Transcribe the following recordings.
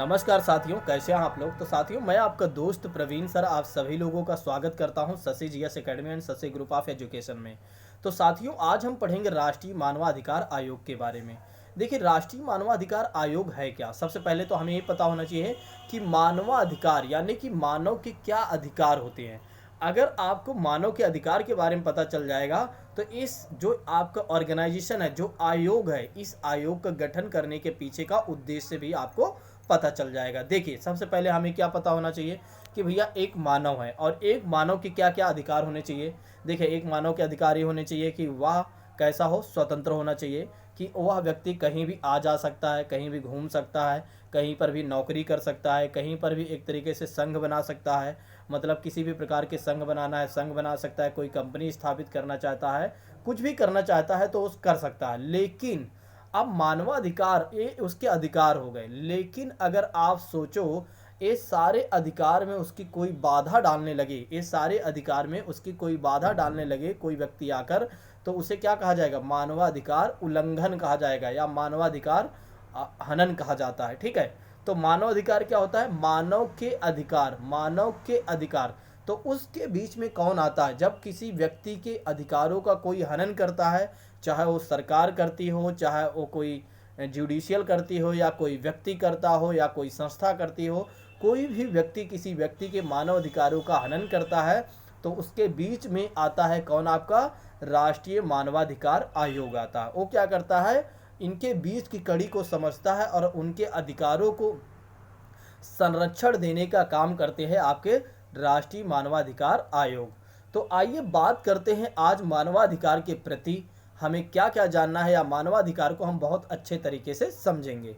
नमस्कार साथियों, कैसे हैं आप लोग। तो साथियों, मैं आपका दोस्त प्रवीण सर आप सभी लोगों का स्वागत करता हूं Shashi GS academy and Shashi group of education में। तो साथियों, आज हम पढ़ेंगे राष्ट्रीय मानवाधिकार आयोग के बारे में। देखिए, राष्ट्रीय मानवाधिकार आयोग है क्या। सबसे पहले तो हमें ये पता होना चाहिए कि मानवाधिकार यानी कि मानव के क्या अधिकार होते हैं। अगर आपको मानव के अधिकार के बारे में पता चल जाएगा तो इस जो आपका ऑर्गेनाइजेशन है, जो आयोग है, इस आयोग का गठन करने के पीछे का उद्देश्य भी आपको पता चल जाएगा। देखिए, सबसे पहले हमें क्या पता होना चाहिए कि भैया एक मानव है और एक मानव के क्या क्या अधिकार होने चाहिए। देखिए, एक मानव के अधिकार ये होने चाहिए कि वह कैसा हो, स्वतंत्र होना चाहिए, कि वह व्यक्ति कहीं भी आ जा सकता है, कहीं भी घूम सकता है, कहीं पर भी नौकरी कर सकता है, कहीं पर भी एक तरीके से संघ बना सकता है। मतलब किसी भी प्रकार के संघ बनाना है, संघ बना सकता है, कोई कंपनी स्थापित करना चाहता है, कुछ भी करना चाहता है तो उस कर सकता है। लेकिन अब मानवाधिकार ये उसके अधिकार हो गए, लेकिन अगर आप सोचो ये सारे अधिकार में उसकी कोई बाधा डालने लगे, ये सारे अधिकार में उसकी कोई बाधा डालने लगे कोई व्यक्ति आकर, तो उसे क्या कहा जाएगा, मानवाधिकार उल्लंघन कहा जाएगा या मानवाधिकार हनन कहा जाता है। ठीक है, तो मानवाधिकार क्या होता है, मानव के अधिकार, मानव के अधिकार। तो उसके बीच में कौन आता है, जब किसी व्यक्ति के अधिकारों का कोई हनन करता है, चाहे वो सरकार करती हो, चाहे वो कोई जुडिशियल करती हो, या कोई व्यक्ति करता हो, या कोई संस्था करती हो, कोई भी व्यक्ति किसी व्यक्ति के मानव अधिकारों का हनन करता है तो उसके बीच में आता है कौन, आपका राष्ट्रीय मानवाधिकार आयोग आता है। वो क्या करता है, इनके बीच की कड़ी को समझता है और उनके अधिकारों को संरक्षण देने का काम करते हैं आपके राष्ट्रीय मानवाधिकार आयोग। तो आइए बात करते हैं आज मानवाधिकार के प्रति हमें क्या क्या जानना है, या मानवाधिकार को हम बहुत अच्छे तरीके से समझेंगे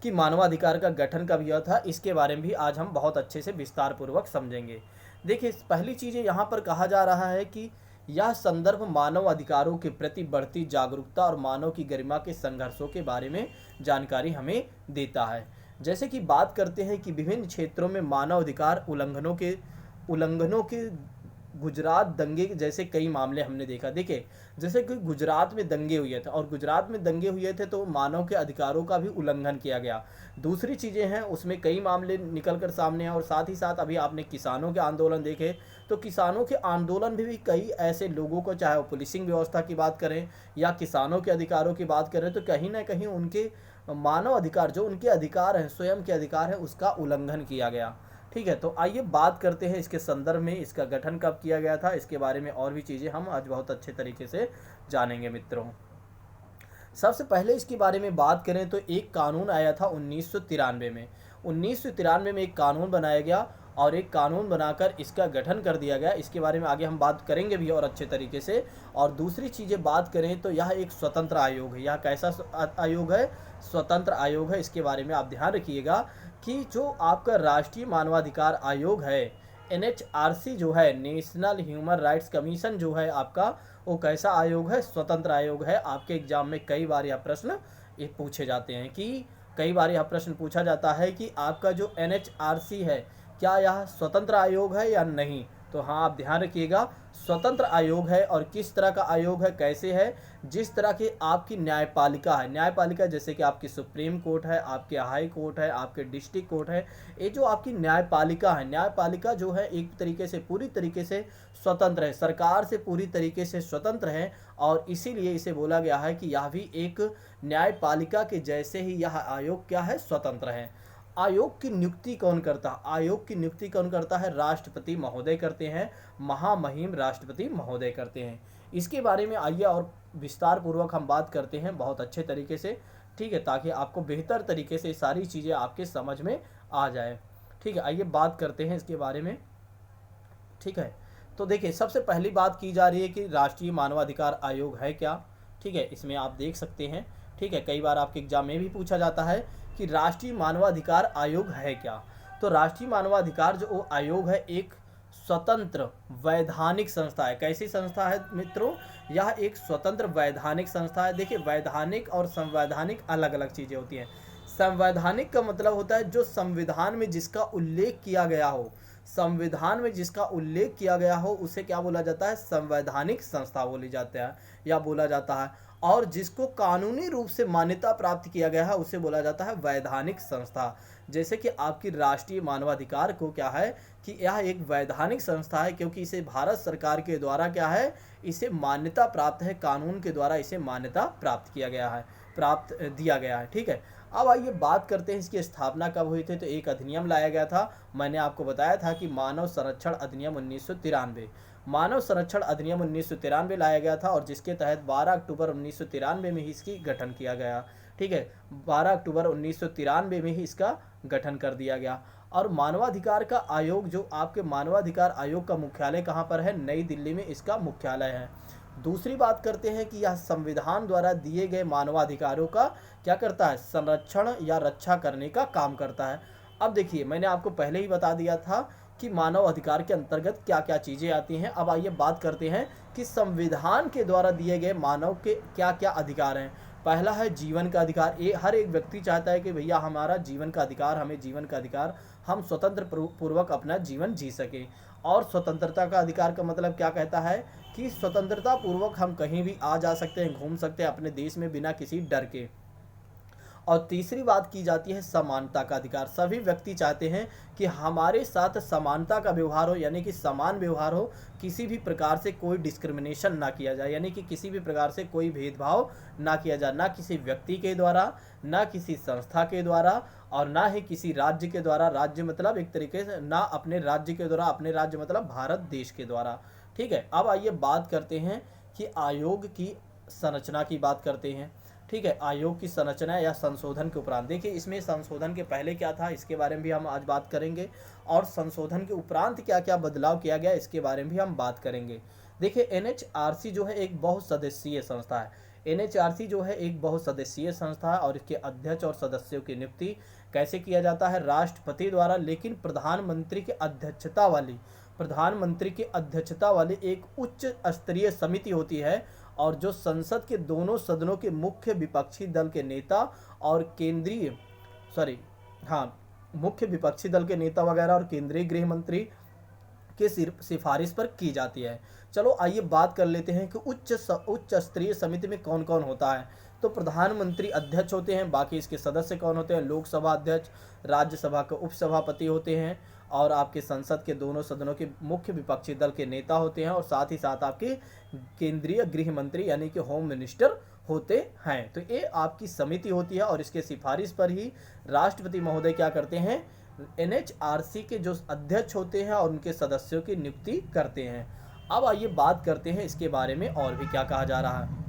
कि मानवाधिकार का गठन कब हुआ था, इसके बारे में भी आज हम बहुत अच्छे से विस्तार पूर्वक समझेंगे। देखिए, पहली चीज़ यहाँ पर कहा जा रहा है कि यह संदर्भ मानव अधिकारों के प्रति बढ़ती जागरूकता और मानव की गरिमा के संघर्षों के बारे में जानकारी हमें देता है। जैसे कि बात करते हैं कि विभिन्न क्षेत्रों में मानव अधिकार उल्लंघनों के गुजरात दंगे जैसे कई मामले हमने देखा। देखिए, जैसे कि गुजरात में दंगे हुए थे, और गुजरात में दंगे हुए थे तो मानव के अधिकारों का भी उल्लंघन किया गया। दूसरी चीज़ें हैं, उसमें कई मामले निकल कर सामने हैं। और साथ ही साथ अभी आपने किसानों के आंदोलन देखे, तो किसानों के आंदोलन में भी कई ऐसे लोगों को, चाहे वो पुलिसिंग व्यवस्था की बात करें या किसानों के अधिकारों की बात करें, तो कहीं ना कहीं उनके मानव अधिकार, जो उनके अधिकार हैं, स्वयं के अधिकार हैं, उसका उल्लंघन किया गया। ठीक है, तो आइए बात करते हैं इसके संदर्भ में, इसका गठन कब किया गया था, इसके बारे में और भी चीज़ें हम आज बहुत अच्छे तरीके से जानेंगे मित्रों। सबसे पहले इसके बारे में बात करें तो एक कानून आया था 1993 में। 1993 में एक कानून बनाया गया और एक कानून बनाकर इसका गठन कर दिया गया। इसके बारे में आगे हम बात करेंगे भी और अच्छे तरीके से। और दूसरी चीज़ें बात करें तो यह एक स्वतंत्र आयोग है। यह कैसा आयोग है, स्वतंत्र आयोग है। इसके बारे में आप ध्यान रखिएगा कि जो आपका राष्ट्रीय मानवाधिकार आयोग है, NHRC जो है, नेशनल ह्यूमन राइट्स कमीशन जो है आपका, वो कैसा आयोग है, स्वतंत्र आयोग है। आपके एग्जाम में कई बार यह प्रश्न ये पूछे जाते हैं कि कई बार यह प्रश्न पूछा जाता है कि आपका जो NHRC है, क्या यह स्वतंत्र आयोग है या नहीं। तो हाँ, आप ध्यान रखिएगा, स्वतंत्र आयोग है। और किस तरह का आयोग है, कैसे है, जिस तरह की आपकी न्यायपालिका है, न्यायपालिका जैसे कि आपकी सुप्रीम कोर्ट है, आपके हाई कोर्ट है, आपके डिस्ट्रिक्ट कोर्ट है, ये जो आपकी न्यायपालिका है, न्यायपालिका जो है एक तरीके से पूरी तरीके से स्वतंत्र है, सरकार से पूरी तरीके से स्वतंत्र है। और इसीलिए इसे बोला गया है कि यह भी एक न्यायपालिका के जैसे ही यह आयोग क्या है, स्वतंत्र है। आयोग की नियुक्ति कौन करता है, आयोग की नियुक्ति कौन करता है, राष्ट्रपति महोदय करते हैं, महामहिम राष्ट्रपति महोदय करते हैं। इसके बारे में आइए और विस्तार पूर्वक हम बात करते हैं बहुत अच्छे तरीके से। ठीक है, ताकि आपको बेहतर तरीके से सारी चीज़ें आपके समझ में आ जाए। ठीक है, आइए बात करते हैं इसके बारे में। ठीक है, तो देखिए, सबसे पहली बात की जा रही है कि राष्ट्रीय मानवाधिकार आयोग है क्या। ठीक है, इसमें आप देख सकते हैं। ठीक है, कई बार आपके एग्जाम में भी पूछा जाता है कि राष्ट्रीय मानवाधिकार आयोग है क्या। तो राष्ट्रीय मानवाधिकार जो आयोग है, एक स्वतंत्र वैधानिक संस्था है। कैसी संस्था है मित्रों, यह एक स्वतंत्र वैधानिक संस्था है। देखिए, वैधानिक और संवैधानिक अलग अलग चीज़ें होती हैं। संवैधानिक का मतलब होता है जो संविधान में जिसका उल्लेख किया गया हो, संविधान में जिसका उल्लेख किया गया हो, उसे क्या बोला जाता है, संवैधानिक संस्था बोली जाता है या बोला जाता है। और जिसको कानूनी रूप से मान्यता प्राप्त किया गया है उसे बोला जाता है वैधानिक संस्था। जैसे कि आपकी राष्ट्रीय मानवाधिकार को क्या है कि यह एक वैधानिक संस्था है, क्योंकि इसे भारत सरकार के द्वारा क्या है, इसे मान्यता प्राप्त है, कानून के द्वारा इसे मान्यता प्राप्त किया गया है, प्राप्त दिया गया है। ठीक है, अब आइए बात करते हैं इसकी स्थापना कब हुई थी। तो एक अधिनियम लाया गया था, मैंने आपको बताया था कि मानव संरक्षण अधिनियम 1993, मानव संरक्षण अधिनियम 1993 लाया गया था, और जिसके तहत 12 अक्टूबर 1993 में ही इसकी गठन किया गया। ठीक है, 12 अक्टूबर 1993 में ही इसका गठन कर दिया गया। और मानवाधिकार का आयोग, जो आपके मानवाधिकार आयोग का मुख्यालय कहाँ पर है, नई दिल्ली में इसका मुख्यालय है। दूसरी बात करते हैं कि यह संविधान द्वारा दिए गए मानवाधिकारों का क्या करता है, संरक्षण या रक्षा करने का काम करता है। अब देखिए, मैंने आपको पहले ही बता दिया था कि मानव अधिकार के अंतर्गत क्या क्या चीज़ें आती हैं। अब आइए बात करते हैं कि संविधान के द्वारा दिए गए मानव के क्या क्या अधिकार हैं। पहला है जीवन का अधिकार। ये हर एक व्यक्ति चाहता है कि भैया हमारा जीवन का अधिकार, हमें जीवन का अधिकार, हम स्वतंत्र पूर्वक अपना जीवन जी सके। और स्वतंत्रता का अधिकार का मतलब क्या कहता है कि स्वतंत्रता पूर्वक हम कहीं भी आ जा सकते हैं, घूम सकते हैं अपने देश में बिना किसी डर के। और तीसरी बात की जाती है समानता का अधिकार। सभी व्यक्ति चाहते हैं कि हमारे साथ समानता का व्यवहार हो, यानी कि समान व्यवहार हो, किसी भी प्रकार से कोई डिस्क्रिमिनेशन ना किया जाए, यानी कि किसी भी प्रकार से कोई भेदभाव ना किया जाए, ना किसी व्यक्ति के द्वारा, ना किसी संस्था के द्वारा, और ना ही किसी राज्य के द्वारा। राज्य मतलब एक तरीके से ना अपने राज्य के द्वारा, अपने राज्य मतलब भारत देश के द्वारा। ठीक है, अब आइए बात करते हैं कि आयोग की संरचना की बात करते हैं। ठीक है, आयोग की संरचना या संशोधन के उपरांत, देखिए इसमें संशोधन के पहले क्या था इसके बारे में भी हम आज बात करेंगे, और संशोधन के उपरांत क्या क्या बदलाव किया गया इसके बारे में भी हम बात करेंगे। देखिए एनएचआरसी जो है एक बहुसदस्यीय संस्था है। एनएचआरसी जो है एक बहुसदस्यीय संस्था है, और इसके अध्यक्ष और सदस्यों की नियुक्ति कैसे किया जाता है, राष्ट्रपति द्वारा, लेकिन प्रधानमंत्री की अध्यक्षता वाली एक उच्च स्तरीय समिति होती है, और जो संसद के दोनों सदनों के मुख्य विपक्षी दल के नेता और मुख्य विपक्षी दल के नेता वगैरह और केंद्रीय गृह मंत्री के सिफारिश पर की जाती है। चलो आइए बात कर लेते हैं कि उच्च स्तरीय समिति में कौन कौन होता है। तो प्रधानमंत्री अध्यक्ष होते हैं, बाकी इसके सदस्य कौन होते हैं, लोकसभा अध्यक्ष, राज्यसभा के उपसभापति होते हैं, और आपके संसद के दोनों सदनों के मुख्य विपक्षी दल के नेता होते हैं, और साथ ही साथ आपके केंद्रीय गृह मंत्री यानी कि होम मिनिस्टर होते हैं। तो ये आपकी समिति होती है, और इसके सिफारिश पर ही राष्ट्रपति महोदय क्या करते हैं, एनएचआरसी के जो अध्यक्ष होते हैं और उनके सदस्यों की नियुक्ति करते हैं। अब आइए बात करते हैं इसके बारे में और भी क्या कहा जा रहा है।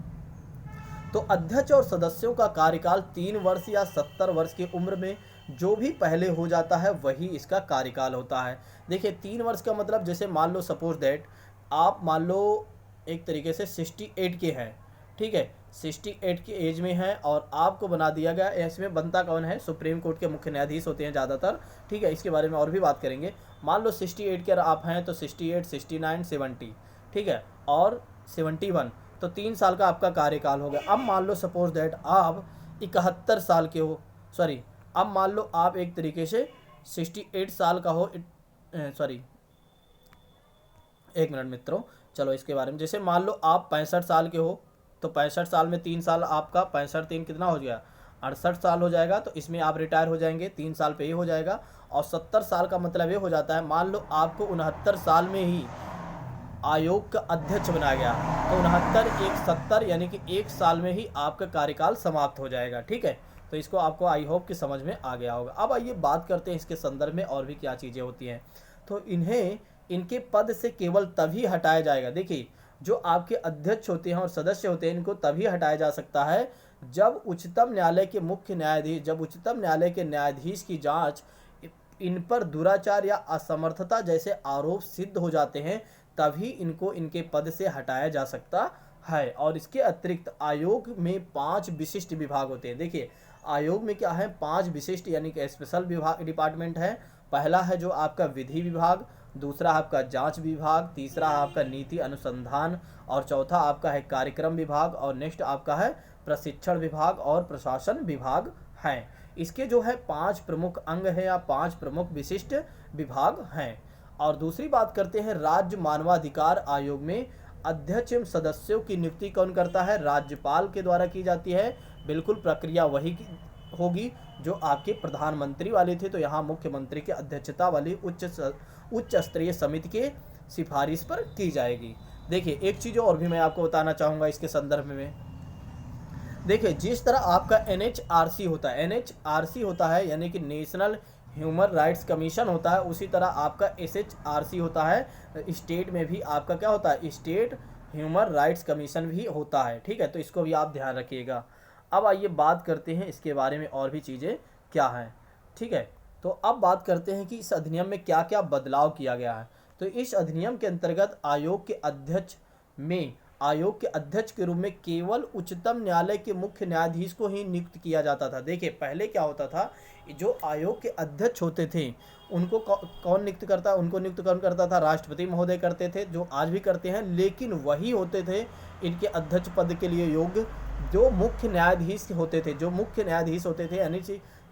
तो अध्यक्ष और सदस्यों का कार्यकाल 3 वर्ष या 70 वर्ष की उम्र में जो भी पहले हो जाता है वही इसका कार्यकाल होता है। देखिए 3 वर्ष का मतलब, जैसे मान लो सपोज दैट आप मान लो एक तरीके से 68 के हैं, ठीक है, 68 की एज में है, और आपको बना दिया गया, इसमें बनता कौन है, सुप्रीम कोर्ट के मुख्य न्यायाधीश होते हैं ज़्यादातर। ठीक है, इसके बारे में और भी बात करेंगे। मान लो 68 के आप हैं तो 68, 69, 70, ठीक है, और 71, तो 3 साल का आपका कार्यकाल हो गया। अब मान लो सपोज दैट आप 71 साल के हो, सॉरी, अब मान लो आप एक तरीके से 68 साल का हो, सॉरी एक मिनट मित्रों, चलो इसके बारे में, जैसे मान लो आप 65 साल के हो, तो 65 साल में 3 साल आपका 65 3 कितना हो गया, 68 साल हो जाएगा, तो इसमें आप रिटायर हो जाएंगे, 3 साल पे ही हो जाएगा। और 70 साल का मतलब ये हो जाता है, मान लो आपको 69 साल में ही आयोग का अध्यक्ष बनाया गया, तो 69 1 70 यानी कि 1 साल में ही आपका कार्यकाल समाप्त हो जाएगा। ठीक है, तो इसको आपको आई होप कि समझ में आ गया होगा। अब आइए बात करते हैं इसके संदर्भ में और भी क्या चीज़ें होती हैं। तो इन्हें इनके पद से केवल तभी हटाया जाएगा। देखिए जो आपके अध्यक्ष होते हैं और सदस्य होते हैं, इनको तभी हटाया जा सकता है जब उच्चतम न्यायालय के मुख्य न्यायाधीश, जब उच्चतम न्यायालय के न्यायाधीश की जांच इन पर दुराचार या असमर्थता जैसे आरोप सिद्ध हो जाते हैं, तभी इनको इनके पद से हटाया जा सकता है। और इसके अतिरिक्त आयोग में 5 विशिष्ट विभाग होते हैं। देखिए आयोग में क्या है, 5 विशिष्ट यानी कि स्पेशल विभाग, डिपार्टमेंट है। पहला है जो आपका विधि विभाग, दूसरा आपका जांच विभाग, तीसरा आपका नीति अनुसंधान, और चौथा आपका है कार्यक्रम विभाग, और नेक्स्ट आपका है प्रशिक्षण विभाग और प्रशासन विभाग हैं। इसके जो है 5 प्रमुख अंग हैं या 5 प्रमुख विशिष्ट विभाग हैं। और दूसरी बात करते हैं, राज्य मानवाधिकार आयोग में अध्यक्ष एवं सदस्यों की नियुक्ति कौन करता है? राज्यपाल के द्वारा की जाती है। बिल्कुल प्रक्रिया वही होगी जो आपके प्रधानमंत्री वाली थी, तो यहाँ मुख्यमंत्री की अध्यक्षता वाली उच्च स्तरीय समिति के सिफारिश पर की जाएगी। देखिए एक चीज़ और भी मैं आपको बताना चाहूँगा इसके संदर्भ में। देखिए जिस तरह आपका एनएचआरसी होता है यानी कि नेशनल ह्यूमन राइट्स कमीशन होता है, उसी तरह आपका एसएचआरसी होता है। स्टेट में भी आपका क्या होता है? स्टेट ह्यूमन राइट्स कमीशन भी होता है। ठीक है, तो इसको भी आप ध्यान रखिएगा। अब आइए बात करते हैं इसके बारे में और भी चीज़ें क्या हैं। ठीक है, तो अब बात करते हैं कि इस अधिनियम में क्या क्या बदलाव किया गया है। तो इस अधिनियम के अंतर्गत आयोग के अध्यक्ष के रूप में केवल उच्चतम न्यायालय के मुख्य न्यायाधीश को ही नियुक्त किया जाता था। देखिए पहले क्या होता था, जो आयोग के अध्यक्ष होते थे उनको कौन नियुक्त करता? उनको नियुक्त कौन करता था? राष्ट्रपति महोदय करते थे, जो आज भी करते हैं। लेकिन वही होते थे इनके अध्यक्ष पद के लिए योग्य जो मुख्य न्यायाधीश होते थे यानी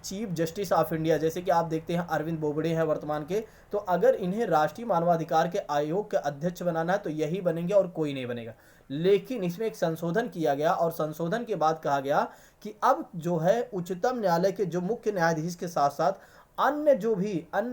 चीफ जस्टिस ऑफ इंडिया। जैसे कि आप देखते हैं अरविंद बोबड़े हैं वर्तमान के, तो अगर इन्हें राष्ट्रीय मानवाधिकार के आयोग के अध्यक्ष बनाना है तो यही बनेंगे और कोई नहीं बनेगा। लेकिन इसमें एक संशोधन किया गया और संशोधन के बाद कहा गया कि अब जो है उच्चतम न्यायालय के जो मुख्य न्यायाधीश के साथ साथ अन्य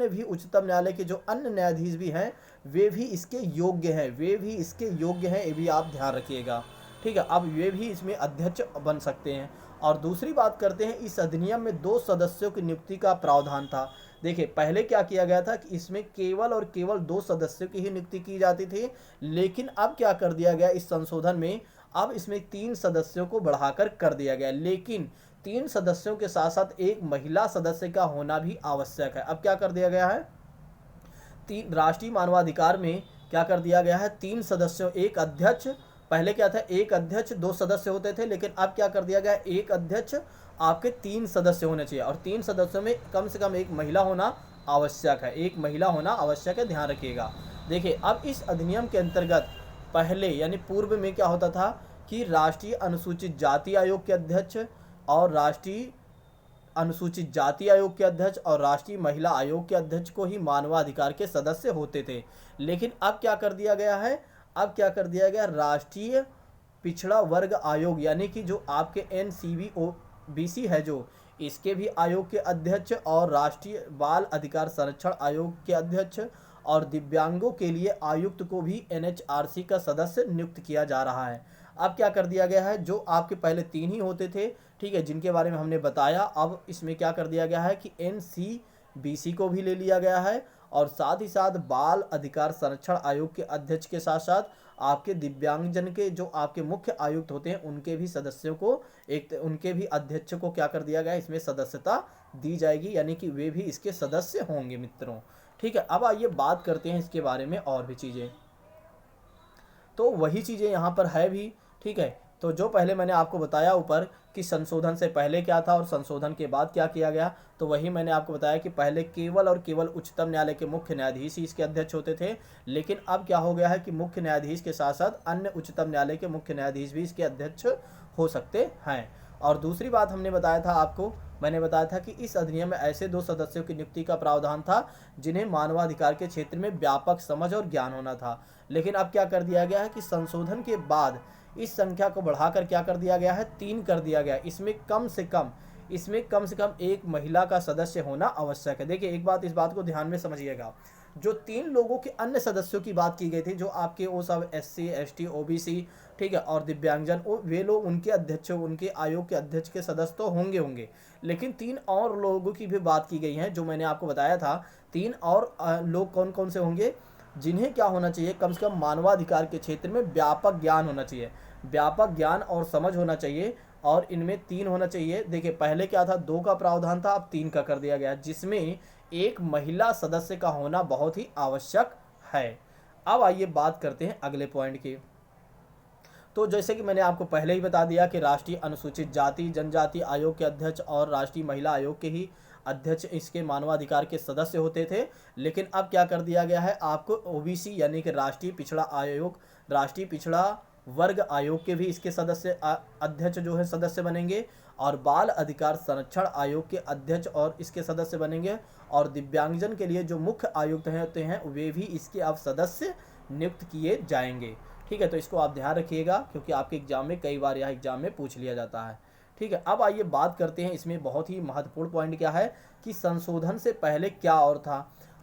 भी उच्चतम न्यायालय के जो अन्य न्यायाधीश भी हैं वे भी इसके योग्य हैं, ये भी आप ध्यान रखिएगा। ठीक है, अब वे भी इसमें अध्यक्ष बन सकते हैं। और दूसरी बात करते हैं, इस अधिनियम में 2 सदस्यों की नियुक्ति का प्रावधान था। देखिए पहले क्या किया गया था कि इसमें केवल और केवल 2 सदस्यों की ही नियुक्ति की जाती थी, लेकिन अब क्या कर दिया गया इस संशोधन में, अब इसमें 3 सदस्यों को बढ़ाकर कर दिया गया। लेकिन 3 सदस्यों के साथ साथ एक महिला सदस्य का होना भी आवश्यक है। अब क्या कर दिया गया है, राष्ट्रीय मानवाधिकार में क्या कर दिया गया है, 3 सदस्यों, एक अध्यक्ष। पहले क्या था, एक अध्यक्ष 2 सदस्य होते थे, लेकिन अब क्या कर दिया गया, एक अध्यक्ष आपके 3 सदस्य होने चाहिए और 3 सदस्यों में कम से कम एक महिला होना आवश्यक है, ध्यान रखिएगा। देखिए अब इस अधिनियम के अंतर्गत पहले यानी पूर्व में क्या होता था कि राष्ट्रीय अनुसूचित जाति आयोग के अध्यक्ष और राष्ट्रीय महिला आयोग के अध्यक्ष को ही मानवाधिकार के सदस्य होते थे। लेकिन अब क्या कर दिया गया है, राष्ट्रीय पिछड़ा वर्ग आयोग यानी कि जो आपके NCBOBC है जो, इसके भी आयोग के अध्यक्ष और राष्ट्रीय बाल अधिकार संरक्षण आयोग के अध्यक्ष और दिव्यांगों के लिए आयुक्त को भी NHRC का सदस्य नियुक्त किया जा रहा है। अब क्या कर दिया गया है, जो आपके पहले 3 ही होते थे, ठीक है, जिनके बारे में हमने बताया, अब इसमें क्या कर दिया गया है कि NCBC को भी ले लिया गया है और साथ ही साथ बाल अधिकार संरक्षण आयोग के अध्यक्ष के साथ साथ आपके दिव्यांगजन के जो आपके मुख्य आयुक्त होते हैं उनके भी सदस्यों को उनके भी अध्यक्ष को क्या कर दिया गया, इसमें सदस्यता दी जाएगी, यानी कि वे भी इसके सदस्य होंगे मित्रों। ठीक है, अब आइए बात करते हैं इसके बारे में और भी चीज़ें। तो वही चीज़ें यहाँ पर है भी। ठीक है, तो जो पहले मैंने आपको बताया ऊपर कि संशोधन से पहले क्या था और संशोधन के बाद क्या किया गया, तो वही मैंने आपको बताया कि पहले केवल और केवल उच्चतम न्यायालय के मुख्य न्यायाधीश ही इसके अध्यक्ष होते थे। लेकिन अब क्या हो गया है कि मुख्य न्यायाधीश के साथ साथ अन्य उच्चतम न्यायालय के मुख्य न्यायाधीश भी इसके अध्यक्ष हो सकते हैं। और दूसरी बात मैंने बताया था कि इस अधिनियम में ऐसे 2 सदस्यों की नियुक्ति का प्रावधान था जिन्हें मानवाधिकार के क्षेत्र में व्यापक समझ और ज्ञान होना था। लेकिन अब क्या कर दिया गया है कि संशोधन के बाद इस संख्या को बढ़ाकर क्या कर दिया गया है, 3 कर दिया गया। इसमें कम से कम एक महिला का सदस्य होना आवश्यक है। देखिए एक बात, इस बात को ध्यान में समझिएगा, जो 3 लोगों के अन्य सदस्यों की बात की गई थी, जो आपके वो सब SC ST OBC, ठीक है, और दिव्यांगजन, वे लोग उनके आयोग के अध्यक्ष के सदस्य तो होंगे, लेकिन 3 और लोगों की भी बात की गई है, जो मैंने आपको बताया था। 3 और लोग कौन कौन से होंगे, जिन्हें क्या होना चाहिए, कम से कम मानवाधिकार के क्षेत्र में व्यापक ज्ञान होना चाहिए, व्यापक ज्ञान और समझ होना चाहिए, और इनमें 3 होना चाहिए। देखिए पहले क्या था, 2 का प्रावधान था, अब 3 का कर दिया गया, जिसमें एक महिला सदस्य का होना बहुत ही आवश्यक है। अब आइए बात करते हैं अगले पॉइंट की। तो जैसे कि मैंने आपको पहले ही बता दिया कि राष्ट्रीय अनुसूचित जाति जनजाति आयोग के अध्यक्ष और राष्ट्रीय महिला आयोग के ही अध्यक्ष इसके मानवाधिकार के सदस्य होते थे। लेकिन अब क्या कर दिया गया है, आपको OBC यानी कि राष्ट्रीय पिछड़ा वर्ग आयोग के भी इसके सदस्य अध्यक्ष जो है सदस्य बनेंगे, और बाल अधिकार संरक्षण आयोग के अध्यक्ष और इसके सदस्य बनेंगे, और दिव्यांगजन के लिए जो मुख्य आयुक्त होते हैं वे भी इसके अब सदस्य नियुक्त किए जाएंगे। ठीक है, तो इसको आप ध्यान रखिएगा क्योंकि आपके एग्जाम में कई बार यह एग्जाम में पूछ लिया जाता है। ठीक है, अब आइए बात करते हैं इसमें बहुत ही महत्वपूर्ण पॉइंट क्या है कि संशोधन से पहले क्या और था।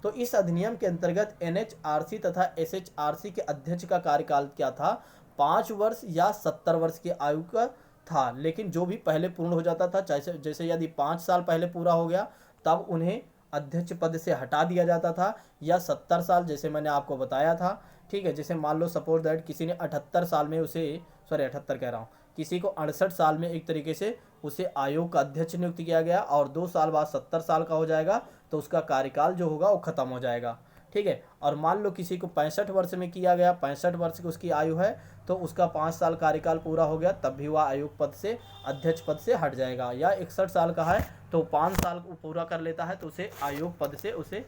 तो इस अधिनियम के अंतर्गत एनएचआरसी तथा एसएचआरसी के अध्यक्ष का कार्यकाल क्या था, 5 वर्ष या 70 वर्ष की आयु का था। लेकिन जो भी पहले पूर्ण हो जाता था, जैसे जैसे यदि 5 साल पहले पूरा हो गया तब उन्हें अध्यक्ष पद से हटा दिया जाता था, या 70 साल जैसे मैंने आपको बताया था। ठीक है, जैसे मान लो सपोज दैट किसी ने 78 साल में उसे, सॉरी 78 कह रहा हूँ, किसी को 68 साल में एक तरीके से उसे आयोग का अध्यक्ष नियुक्त किया गया और 2 साल बाद 70 साल का हो जाएगा तो उसका कार्यकाल जो होगा वो खत्म हो जाएगा। ठीक है, और मान लो किसी को 65 वर्ष में किया गया, 65 वर्ष की उसकी आयु है, तो उसका 5 साल कार्यकाल पूरा हो गया तब भी वह आयोग पद से, अध्यक्ष पद से हट जाएगा। या 61 साल का है तो 5 साल को पूरा कर लेता है तो उसे आयोग पद से, उसे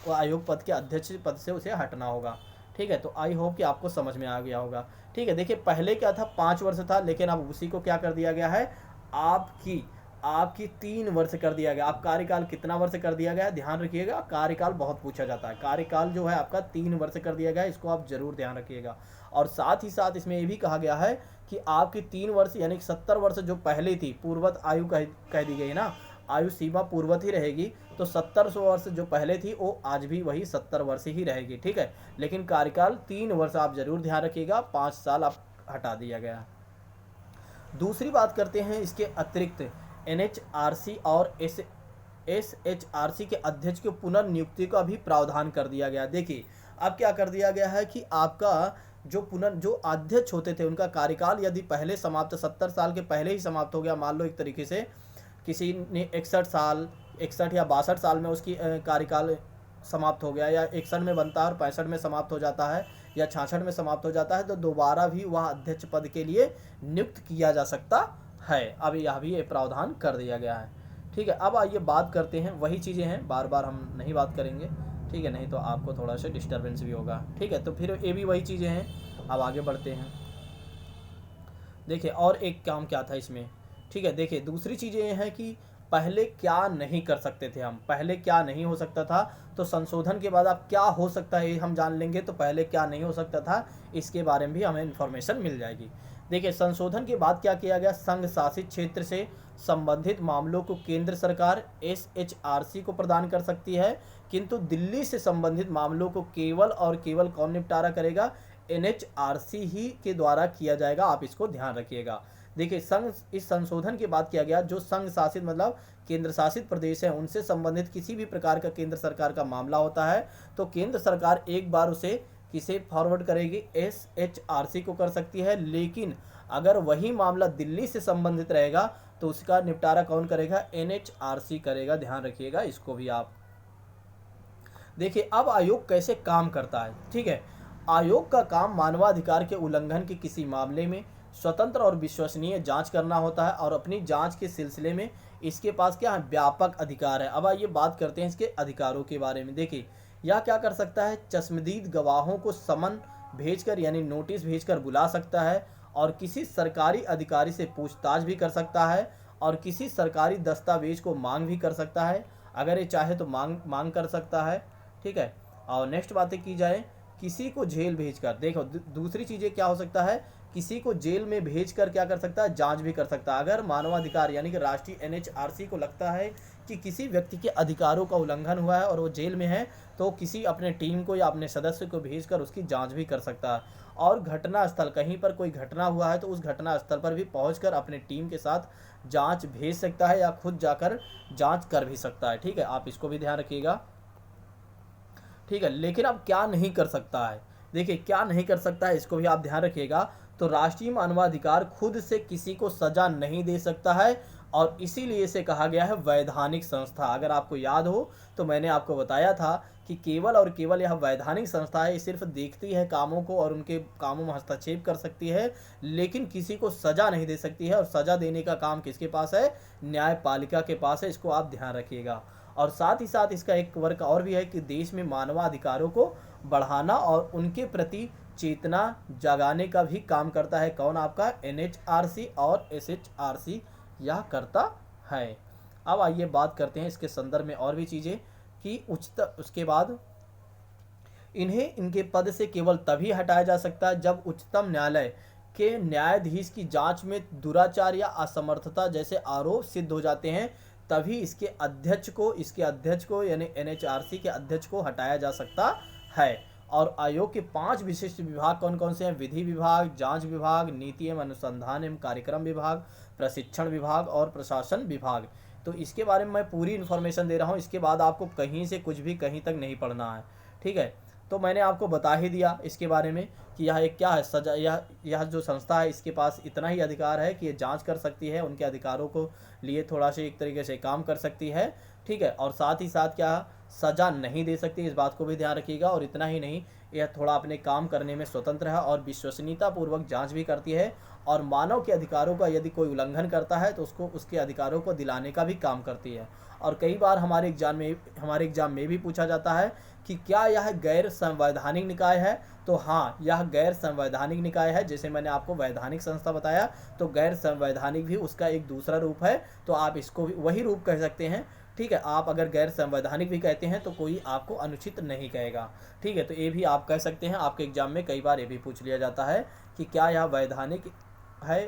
आयोग पद के अध्यक्ष पद से उसे हटना होगा। ठीक है, तो आई होप कि आपको समझ में आ गया होगा। ठीक है, देखिए पहले क्या था, 5 वर्ष था, लेकिन अब उसी को क्या कर दिया गया है, आपकी 3 वर्ष कर दिया गया। आप कार्यकाल कितना वर्ष कर दिया गया है, ध्यान रखिएगा, कार्यकाल बहुत पूछा जाता है। कार्यकाल जो है आपका 3 वर्ष कर दिया गया है, इसको आप जरूर ध्यान रखिएगा। और साथ ही साथ इसमें ये भी कहा गया है कि आपकी 3 वर्ष यानी कि 70 वर्ष जो पहले थी, पूर्वत आयु कह दी गई ना, आयु सीमा पूर्वत ही रहेगी, तो 70 वर्ष जो पहले थी वो आज भी वही 70 वर्ष ही रहेगी। ठीक है, लेकिन कार्यकाल 3 वर्ष आप जरूर ध्यान रखिएगा, 5 साल आप हटा दिया गया। दूसरी बात करते हैं, इसके अतिरिक्त एनएचआरसी और एसएचआरसी के अध्यक्ष की पुनर्नियुक्ति का भी प्रावधान कर दिया गया। देखिए अब क्या कर दिया गया है कि आपका जो अध्यक्ष होते थे उनका कार्यकाल यदि पहले समाप्त, 70 साल के पहले ही समाप्त हो गया, मान लो एक तरीके से किसी ने 61 या 62 साल में उसकी कार्यकाल समाप्त हो गया, या 61 में बनता है और 65 में समाप्त हो जाता है, या 66 में समाप्त हो जाता है, तो दोबारा भी वह अध्यक्ष पद के लिए नियुक्त किया जा सकता है। अब यह भी प्रावधान कर दिया गया है। ठीक है, अब आइए बात करते हैं, वही चीज़ें हैं, बार बार हम नहीं बात करेंगे। ठीक है, नहीं तो आपको थोड़ा सा डिस्टर्बेंस भी होगा। ठीक है, तो फिर ये भी वही चीज़ें हैं। अब आगे बढ़ते हैं। देखिए और एक काम क्या था इसमें। ठीक है, देखिए दूसरी चीज़ें ये हैं कि पहले क्या नहीं कर सकते थे हम, पहले क्या नहीं हो सकता था, तो संशोधन के बाद अब क्या हो सकता है हम जान लेंगे। तो पहले क्या नहीं हो सकता था इसके बारे में भी हमें इन्फॉर्मेशन मिल जाएगी। देखिए संशोधन के बाद क्या किया गया, संघ शासित क्षेत्र से संबंधित मामलों को केंद्र सरकार एसएचआरसी को प्रदान कर सकती है, किंतु दिल्ली से संबंधित मामलों को केवल और केवल कौन निपटारा करेगा, एनएचआरसी ही के द्वारा किया जाएगा। आप इसको ध्यान रखिएगा। देखिए इस संशोधन के बाद किया गया, जो संघ शासित मतलब केंद्र शासित प्रदेश है उनसे संबंधित किसी भी प्रकार का केंद्र सरकार का मामला होता है तो केंद्र सरकार एक बार उसे किसे फॉरवर्ड करेगी, एसएचआरसी को कर सकती है। लेकिन अगर वही मामला दिल्ली से संबंधित रहेगा तो उसका निपटारा कौन करेगा, एनएचआरसी करेगा। ध्यान रखिएगा इसको भी आप। देखिए अब आयोग कैसे काम करता है। ठीक है, आयोग का काम मानवाधिकार के उल्लंघन के किसी मामले में स्वतंत्र और विश्वसनीय जांच करना होता है, और अपनी जांच के सिलसिले में इसके पास क्या है, व्यापक अधिकार है। अब आइए बात करते हैं इसके अधिकारों के बारे में। देखिए यह क्या कर सकता है, चश्मदीद गवाहों को समन भेजकर यानी नोटिस भेजकर बुला सकता है, और किसी सरकारी अधिकारी से पूछताछ भी कर सकता है, और किसी सरकारी दस्तावेज को मांग भी कर सकता है, अगर ये चाहे तो मांग कर सकता है। ठीक है, और नेक्स्ट बातें की जाए, किसी को जेल भेजकर, देखो दूसरी चीज़ें क्या हो सकता है, किसी को जेल में भेजकर क्या कर सकता है, जांच भी कर सकता है। अगर मानवाधिकार यानी कि राष्ट्रीय एनएचआरसी को लगता है कि किसी व्यक्ति के अधिकारों का उल्लंघन हुआ है और वो जेल में है, तो किसी अपने टीम को या अपने सदस्य को भेजकर उसकी जांच भी कर सकता है। और घटना स्थल, कहीं पर कोई घटना हुआ है तो उस घटना स्थल पर भी पहुंचकर अपने टीम के साथ जांच भेज सकता है, या खुद जाकर जांच कर भी सकता है। ठीक है, आप इसको भी ध्यान रखिएगा। ठीक है, लेकिन अब क्या नहीं कर सकता है, देखिए क्या नहीं कर सकता है इसको भी आप ध्यान रखिएगा। तो राष्ट्रीय मानवाधिकार खुद से किसी को सजा नहीं दे सकता है, और इसीलिए इसे कहा गया है वैधानिक संस्था। अगर आपको याद हो तो मैंने आपको बताया था कि केवल और केवल यह वैधानिक संस्था है, सिर्फ देखती है कामों को और उनके कामों में हस्तक्षेप कर सकती है, लेकिन किसी को सजा नहीं दे सकती है। और सजा देने का काम किसके पास है, न्यायपालिका के पास है। इसको आप ध्यान रखिएगा। और साथ ही साथ इसका एक वर्ग और भी है कि देश में मानवाधिकारों को बढ़ाना और उनके प्रति चेतना जगाने का भी काम करता है। कौन, आपका एनएचआरसी और एसएचआरसी यह करता है। अब आइए बात करते हैं इसके संदर्भ में और भी चीज़ें कि उसके बाद इन्हें इनके पद से केवल तभी हटाया जा सकता है जब उच्चतम न्यायालय के न्यायाधीश की जांच में दुराचार या असमर्थता जैसे आरोप सिद्ध हो जाते हैं, तभी इसके अध्यक्ष को यानी एनएचआरसी के अध्यक्ष को हटाया जा सकता है। और आयोग के 5 विशिष्ट विभाग कौन कौन से हैं? विधि विभाग, जांच विभाग, नीति एवं अनुसंधान एवं कार्यक्रम विभाग, प्रशिक्षण विभाग और प्रशासन विभाग। तो इसके बारे में मैं पूरी इन्फॉर्मेशन दे रहा हूँ, इसके बाद आपको कहीं से कुछ भी कहीं तक नहीं पढ़ना है, ठीक है। तो मैंने आपको बता ही दिया इसके बारे में कि यह एक क्या है, सजा, यह जो संस्था है इसके पास इतना ही अधिकार है कि ये जांच कर सकती है, उनके अधिकारों को लिए थोड़ा सा एक तरीके से काम कर सकती है, ठीक है। और साथ ही साथ क्या, सज़ा नहीं दे सकती, इस बात को भी ध्यान रखिएगा। और इतना ही नहीं, यह थोड़ा अपने काम करने में स्वतंत्र है और विश्वसनीयता पूर्वक जांच भी करती है, और मानव के अधिकारों का यदि कोई उल्लंघन करता है तो उसको उसके अधिकारों को दिलाने का भी काम करती है। और कई बार हमारे एग्जाम में भी पूछा जाता है कि क्या यह गैर संवैधानिक निकाय है? तो हाँ, यह गैर संवैधानिक निकाय है। जैसे मैंने आपको वैधानिक संस्था बताया, तो गैर संवैधानिक भी उसका एक दूसरा रूप है, तो आप इसको भी वही रूप कह सकते हैं, ठीक है। आप अगर गैर संवैधानिक भी कहते हैं तो कोई आपको अनुचित नहीं कहेगा, ठीक है। तो ये भी आप कह सकते हैं, आपके एग्जाम में कई बार ये भी पूछ लिया जाता है कि क्या यह वैधानिक है,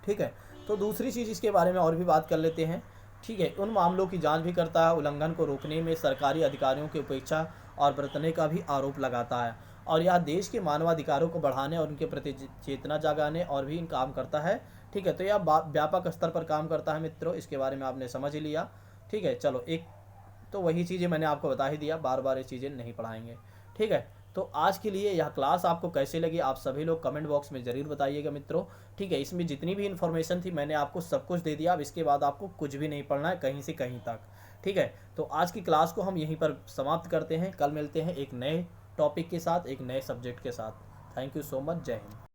ठीक है। तो दूसरी चीज़ इसके बारे में और भी बात कर लेते हैं, ठीक है। उन मामलों की जांच भी करता है, उल्लंघन को रोकने में सरकारी अधिकारियों की उपेक्षा और बरतने का भी आरोप लगाता है, और यह देश के मानवाधिकारों को बढ़ाने और उनके प्रति चेतना जगाने और भी काम करता है, ठीक है। तो यह व्यापक स्तर पर काम करता है मित्रों, इसके बारे में आपने समझ ही लिया, ठीक है। चलो, एक तो वही चीज़ें मैंने आपको बता ही दिया, बार बार ये चीज़ें नहीं पढ़ाएंगे, ठीक है। तो आज के लिए यह क्लास आपको कैसे लगी आप सभी लोग कमेंट बॉक्स में ज़रूर बताइएगा मित्रों, ठीक है। इसमें जितनी भी इन्फॉर्मेशन थी मैंने आपको सब कुछ दे दिया, अब इसके बाद आपको कुछ भी नहीं पढ़ना है कहीं से कहीं तक, ठीक है। तो आज की क्लास को हम यहीं पर समाप्त करते हैं, कल मिलते हैं एक नए टॉपिक के साथ, एक नए सब्जेक्ट के साथ। थैंक यू सो मच, जय हिंद।